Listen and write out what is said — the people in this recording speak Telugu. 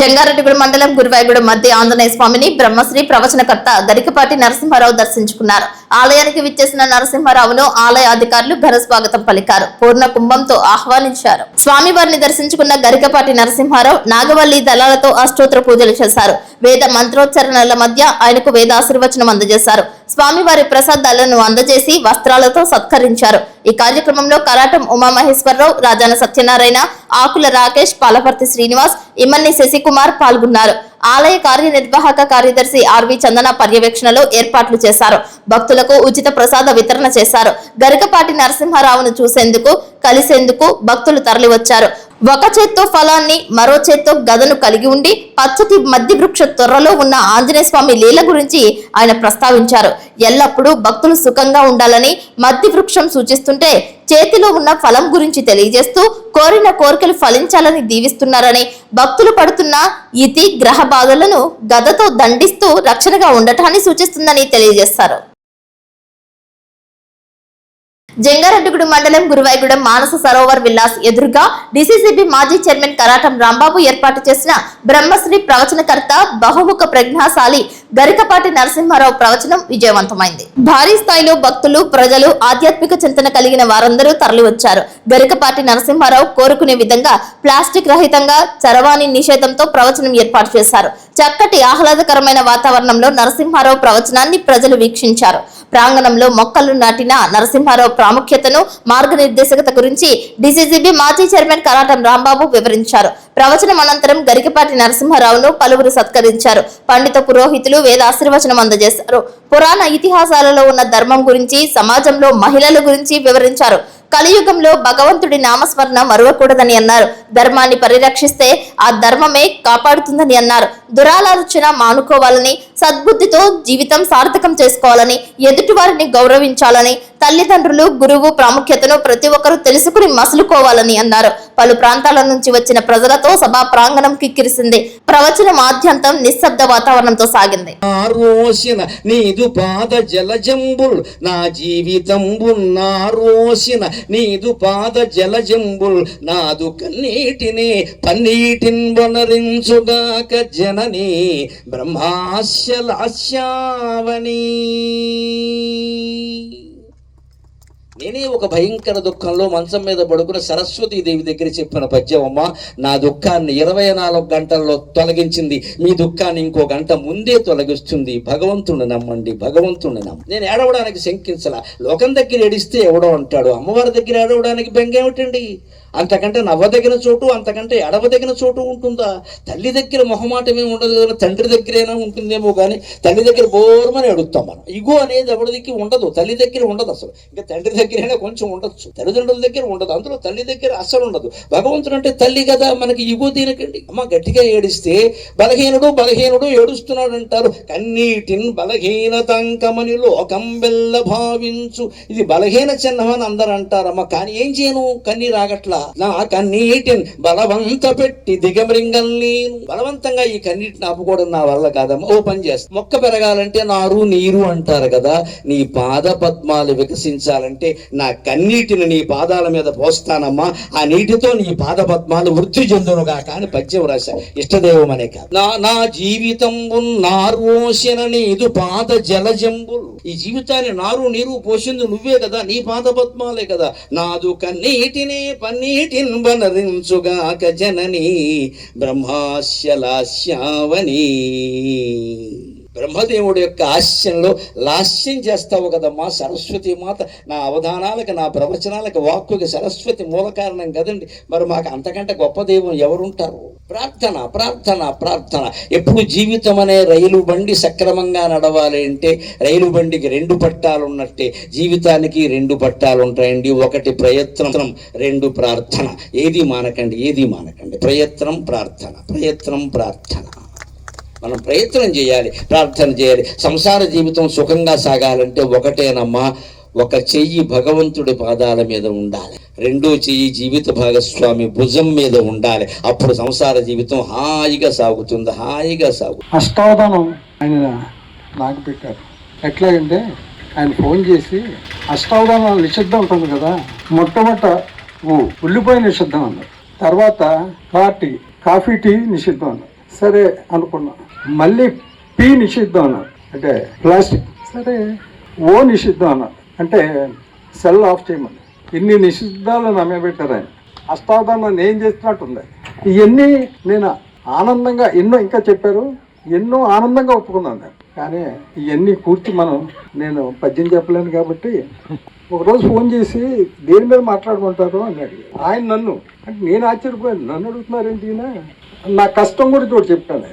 జంగారెడ్డిగూడెం మండలం గురువాయగూడెం మధ్య ఆంజనేయ స్వామిని బ్రహ్మశ్రీ ప్రవచనకర్త గరికపాటి నరసింహారావు దర్శించుకున్నారు. ఆలయానికి విచ్చేసిన నరసింహారావును ఆలయ అధికారులు ఘన స్వాగతం పలికారు. పూర్ణ కుంభంతో ఆహ్వానించారు. స్వామివారిని దర్శించుకున్న గరికపాటి నరసింహారావు నాగవల్లి దళాలతో అష్టోత్తర పూజలు చేశారు. వేద మంత్రోచ్చరణల మధ్య ఆయనకు వేదాశీర్వచనం అందజేశారు. స్వామివారి ప్రసాదాలను అందజేసి వస్త్రాలతో సత్కరించారు. ఈ కార్యక్రమంలో కరాటం ఉమామహేశ్వరరావు, రాజాన సత్యనారాయణ, ఆకుల రాకేష్, పాలపర్తి శ్రీనివాస్, ఇమ్మన్ని శశికుమార్ పాల్గొన్నారు. ఆలయ కార్యనిర్వాహక కార్యదర్శి ఆర్వి చందన పర్యవేక్షణలో ఏర్పాట్లు చేశారు. భక్తులకు ఉచిత ప్రసాద వితరణ చేశారు. గరికపాటి నరసింహారావును చూసేందుకు, కలిసేందుకు భక్తులు తరలివచ్చారు. ఒక చేత్తో ఫలాన్ని, మరో చేత్తో గదను కలిగి ఉండి పచ్చటి మద్ది వృక్ష తొర్రలో ఉన్న ఆంజనేయ స్వామి లీల గురించి ఆయన ప్రస్తావించారు. ఎల్లప్పుడూ భక్తులు సుఖంగా ఉండాలని మద్ది వృక్షం సూచిస్తుంటే, చేతిలో ఉన్న ఫలం గురించి తెలియజేస్తూ కోరిన కోరికలు ఫలించాలని దీవిస్తున్నారని, భక్తులు పడుతున్న ఇతి గ్రహ బాధలను గదతో దండిస్తూ రక్షణగా ఉండటాన్ని సూచిస్తుందని తెలియజేస్తారు. జంగారెడ్డిగూడెం మండలం గురువాయగూడెం మానస సరోవర్ విల్లాస్ ఎదురుగా డిసిసిబి మాజీ చైర్మన్ కరాటం రాంబాబు ఏర్పాటు చేసిన బ్రహ్మశ్రీ ప్రవచనకర్త బహుముఖ ప్రజ్ఞాశాలి గరికపాటి నరసింహారావు ప్రవచనం విజయవంతమైంది. భారీ స్థాయిలో భక్తులు, ప్రజలు, ఆధ్యాత్మిక చింతన కలిగిన వారందరూ తరలివచ్చారు. గరికపాటి నరసింహారావు కోరుకునే విధంగా ప్లాస్టిక్ రహితంగా చరవాణి నిషేధంతో ప్రవచనం ఏర్పాటు చేశారు. చక్కటి ఆహ్లాదకరమైన వాతావరణంలో నరసింహారావు ప్రవచనాన్ని ప్రజలు వీక్షించారు. ప్రాంగణంలో మొక్కలు నాటిన నరసింహారావు ప్రాముఖ్యతను, మార్గనిర్దేశకత గురించి డిసిసిబి మాజీ చైర్మన్ కరాటం రాంబాబు వివరించారు. ప్రవచనం అనంతరం గరికపాటి నరసింహారావును పలువురు సత్కరించారు. పండిత పురోహితులు వేదాశీర్వచనం అందజేశారు. పురాణ ఇతిహాసాలలో ఉన్న ధర్మం గురించి, సమాజంలో మహిళల గురించి వివరించారు. కలియుగంలో భగవంతుడి నామస్మరణ మరువకూడదని అన్నారు. ధర్మాన్ని పరిరక్షిస్తే ఆ ధర్మమే కాపాడుతుందని అన్నారు. దురాలోచన మానుకోవాలని, సద్బుద్ధితో జీవితం సార్థకం చేసుకోవాలని, ఎదుటి వారిని గౌరవించాలని, తల్లిదండ్రులు, గురువు ప్రాముఖ్యతను ప్రతి ఒక్కరూ తెలుసుకుని మసులుకోవాలని అన్నారు. పలు ప్రాంతాల నుంచి వచ్చిన ప్రజలతో సభా ప్రాంగణం కిక్కిరిసింది. ప్రవచనం ఆద్యంతం నిశ్శబ్ద వాతావరణంతో సాగింది. నీదు పాద జలజంబుల్ నా జీవితంబుల్ నారోసిన నీదు పాద జలజంబుల్ నాదు కన్నీటిని పన్నీటిన్ వనరించుగాక జనని బ్రహ్మాస్యలాస్యావని. నేనే ఒక భయంకర దుఃఖంలో మంచం మీద పడుకుని సరస్వతీదేవి దగ్గర చెప్పిన పద్యం, అమ్మ నా దుఃఖాన్ని 24 గంటల్లో తొలగించింది, మీ దుఃఖాన్ని ఇంకో గంట ముందే తొలగిస్తుంది. భగవంతుని నమ్మండి, భగవంతుని నమ్మ. నేను ఏడవడానికి శంకించలా. లోకం దగ్గర ఏడిస్తే ఎవడో అంటాడు, అమ్మవారి దగ్గర ఏడవడానికి బెంగ ఏమిటండి? అంతకంటే నవ్వదగిన చోటు, అంతకంటే ఎడవదగిన చోటు ఉంటుందా? తల్లి దగ్గర మొహమాటమే ఉండదు కదా, తండ్రి దగ్గరైనా ఉంటుందేమో కానీ తల్లి దగ్గర బోరమని అడుగుతాం మనం. ఇగో అనేది ఎవరికి ఉండదు, తల్లి దగ్గర ఉండదు అసలు. ఇంకా తండ్రి దగ్గరైనా కొంచెం ఉండొచ్చు, తల్లిదండ్రుల దగ్గర ఉండదు, అందులో తల్లి దగ్గర అసలు ఉండదు. భగవంతుడు అంటే తల్లి కదా, మనకి ఇగో దీనకండి. అమ్మ గట్టిగా ఏడిస్తే బలహీనుడు ఏడుస్తున్నాడు అంటారు. కన్నీటిన్ బలహీనతంకమని లోకం వెళ్ళ భావించు. ఇది బలహీన చిహ్నమని అందరు అంటారమ్మ. కానీ ఏం చేయను, కన్నీరు ఆగట్లా. నా కన్నీటిని బలవంత పెట్టి దిగమృంగల్లీను. బలవంతంగా ఈ కన్నీటిని ఆపుకోవడం నా వల్ల కాదమ్మా. ఓ పని చేస్తా, మొక్క పెరగాలంటే నారు నీరు అంటారు కదా, నీ పాద పద్మాలు వికసించాలంటే నా కన్నీటిని నీ పాదాల మీద పోస్తానమ్మా. ఆ నీటితో నీ పాద పద్మాలు వృద్ధి చెందునుగా కానీ పద్యం రాశా. ఇష్టదేవం అనే కాదు. నా జీవితంబు నారోసిన నీదు పాద జలజంబులు. ఈ జీవితాన్ని నారు నీరు పోసింది నువ్వే కదా, నీ పాద పద్మాలే కదా. నాదు కన్నీటినే పన్నీటిన్ వనరించుగాక జనని బ్రహ్మాస్యలాస్యావని. బ్రహ్మదేవుడి యొక్క హాస్యంలో లాస్యం చేస్తావు కదమ్మా సరస్వతి మాత. నా అవధానాలకు, నా ప్రవచనాలకు, వాక్కుకి సరస్వతి మూల కారణం కదండి. మరి మాకు అంతకంటే గొప్ప దైవం ఎవరుంటారు? ప్రార్థన, ప్రార్థన, ప్రార్థన. ఎప్పుడు జీవితం అనే రైలు బండి సక్రమంగా నడవాలి అంటే రైలు బండికి 2 పట్టాలు ఉన్నట్టే జీవితానికి 2 పట్టాలు ఉంటాయండి. ఒకటి ప్రయత్నం, 2 ప్రార్థన. ఏది మానకండి, ఏది మానకండి. ప్రయత్నం, ప్రార్థన, ప్రయత్నం, ప్రార్థన. మనం ప్రయత్నం చేయాలి, ప్రార్థన చేయాలి. సంసార జీవితం సుఖంగా సాగాలంటే ఒకటేనమ్మా, ఒక చెయ్యి భగవంతుడి పాదాల మీద ఉండాలి, రెండో చెయ్యి జీవిత భాగస్వామి భుజం మీద ఉండాలి. అప్పుడు సంసార జీవితం హాయిగా సాగుతుంది, హాయిగా సాగుతుంది. అష్టావధానం ఆయన నాకు పెట్టారు. ఎట్లాగంటే ఆయన ఫోన్ చేసి అష్టావధానం నిషిద్ధం ఉంటుంది కదా, మొట్టమొదట ఉల్లిపాయ నిషిద్ధం అన్నారు, తర్వాత కాఫీ టీ నిషిద్ధం అన్నారు, సరే అనుకున్నా. మళ్ళీ పి నిషిద్ధం అన్నారు, అంటే ప్లాస్టిక్. సరే ఓ నిషిద్ధం అన్నారు, అంటే సెల్ ఆఫ్ చేయమని. ఇన్ని నిషిద్ధాలు నమ్మబెట్టారు ఆయన. అష్టావధానాన్ని ఏం చేస్తున్నట్టుంది. ఇవన్నీ నేను ఆనందంగా ఎన్నో, ఇంకా చెప్పారు, ఎన్నో ఆనందంగా ఒప్పుకున్నాను నేను. కానీ ఇవన్నీ కూర్చి నేను పద్యం చెప్పలేను కాబట్టి ఒకరోజు ఫోన్ చేసి దేని మీద మాట్లాడమంటారు అని అడిగి ఆయన నన్ను, అంటే నేను ఆశ్చర్యపోయాను, నన్ను అడుగుతున్నారేంటి, నా కష్టం గురించి ఒకటి చెప్పాను.